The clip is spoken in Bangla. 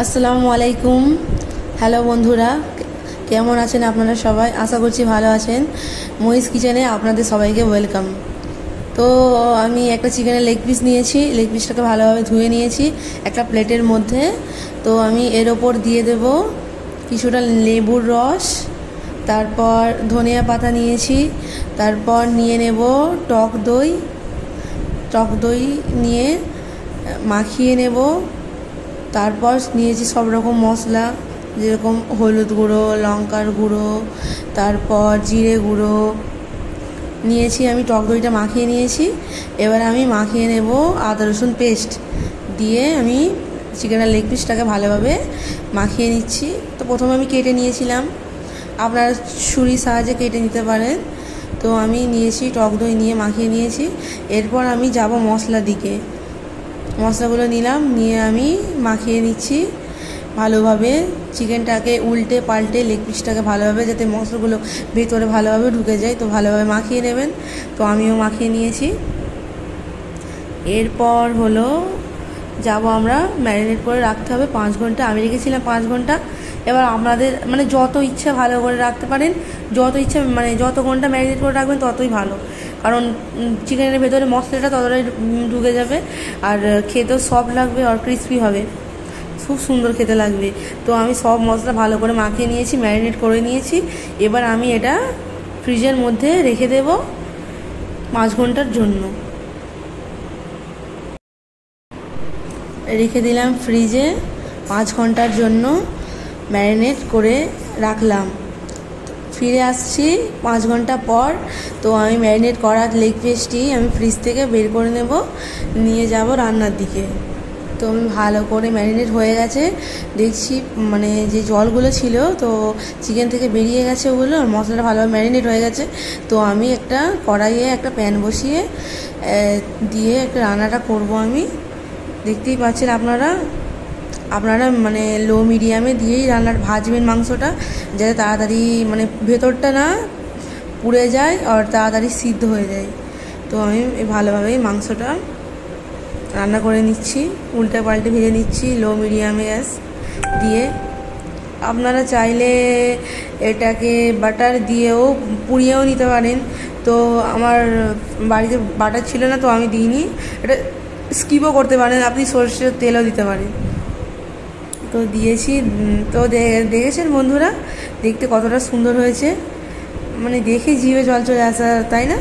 আসসালামু আলাইকুম। হ্যালো বন্ধুরা, কেমন আছেন আপনারা সবাই? আশা করছি ভালো আছেন। মহিষ কিচেনে আপনাদের সবাইকে ওয়েলকাম। তো আমি একটা চিকেনের লেগ পিস নিয়েছি, লেগ পিসটাকে ভালোভাবে ধুয়ে নিয়েছি একটা প্লেটের মধ্যে। তো আমি এর ওপর দিয়ে দেব কিছুটা লেবুর রস, তারপর ধনিয়া পাতা নিয়েছি, তারপর নিয়ে নেব টক দই নিয়ে মাখিয়ে নেব। তারপর নিয়েছি সব রকম মশলা, যেরকম হলুদ গুঁড়ো, লঙ্কার গুঁড়ো, তারপর জিরে গুঁড়ো নিয়েছি। আমি টক দইটা মাখিয়ে নিয়েছি। এবার আমি মাখিয়ে নেব আদা রসুন পেস্ট দিয়ে আমি চিকেনের লেগ পিসটাকে ভালোভাবে মাখিয়ে নিচ্ছি। তো প্রথমে আমি কেটে নিয়েছিলাম, আপনারা ছুরির সাহায্যে কেটে নিতে পারেন। তো আমি নিয়েছি টক দই নিয়ে মাখিয়ে নিয়েছি। এরপর আমি যাব মশলার দিকে। মশলাগুলো নিলাম, নিয়ে আমি মাখিয়ে নিচ্ছি ভালোভাবে। চিকেনটাকে উল্টে পাল্টে লেগ পিসটাকে ভালোভাবে, যাতে মশলাগুলো ভেতরে ভালোভাবে ঢুকে যায়, তো ভালোভাবে মাখিয়ে নেবেন। তো আমিও মাখিয়ে নিয়েছি। এরপর হলো যাব আমরা ম্যারিনেট করে রাখতে হবে 5 ঘন্টা। আমি রেখেছিলাম 5 ঘন্টা। এবার আপনাদের যত ইচ্ছা ভালো করে রাখতে পারেন, যত ইচ্ছা যত ঘন্টা ম্যারিনেট করে রাখবেন ততই ভালো, কারণ চিকেনের ভেতরে মশলাটা ততটাই ঢুকে যাবে আর খেতেও সফট লাগবে আর ক্রিসপি হবে, খুব সুন্দর খেতে লাগবে। তো আমি সব মশলা ভালো করে মাখিয়ে নিয়েছি, ম্যারিনেট করে নিয়েছি। এবার আমি এটা ফ্রিজের মধ্যে রেখে দেব 5 ঘন্টার জন্য। রেখে দিলাম ফ্রিজে 5 ঘন্টার জন্য, ম্যারিনেট করে রাখলাম। ফিরে আসছি 5 ঘন্টা পর। তো আমি ম্যারিনেট করা লেগ পিসটি আমি ফ্রিজ থেকে বের করে নেব, নিয়ে যাব রান্নার দিকে। তো আমি ভালো করে ম্যারিনেট হয়ে গেছে দেখছি, যে জলগুলো ছিল তো চিকেন থেকে বেরিয়ে গেছে ওগুলো, আর মশলাটা ভালোভাবে ম্যারিনেট হয়ে গেছে। তো আমি একটা কড়াইয়ে একটা প্যান বসিয়ে দিয়ে একটা রান্নাটা করব। আমি দেখতেই পাচ্ছেন আপনারা লো মিডিয়ামে দিয়েই রান্নার ভাজবেন মাংসটা, যাতে তাড়াতাড়ি ভেতরটা না পুড়ে যায় আর তাড়াতাড়ি সিদ্ধ হয়ে যায়। তো আমি ভালোভাবেই মাংসটা রান্না করে নিচ্ছি, উল্টে পাল্টে ভেজে নিচ্ছি লো মিডিয়ামে গ্যাস দিয়ে। আপনারা চাইলে এটাকে বাটার দিয়েও পুড়িয়েও নিতে পারেন। তো আমার বাড়িতে বাটার ছিল না, তো আমি দিইনি। এটা স্কিপও করতে পারেন, আপনি সরষের তেলও দিতে পারেন। তো দিয়েছি। তো দেখেছেন বন্ধুরা দেখতে কতটা সুন্দর হয়েছে, দেখে জিভে জল চলে আসা, তাই না?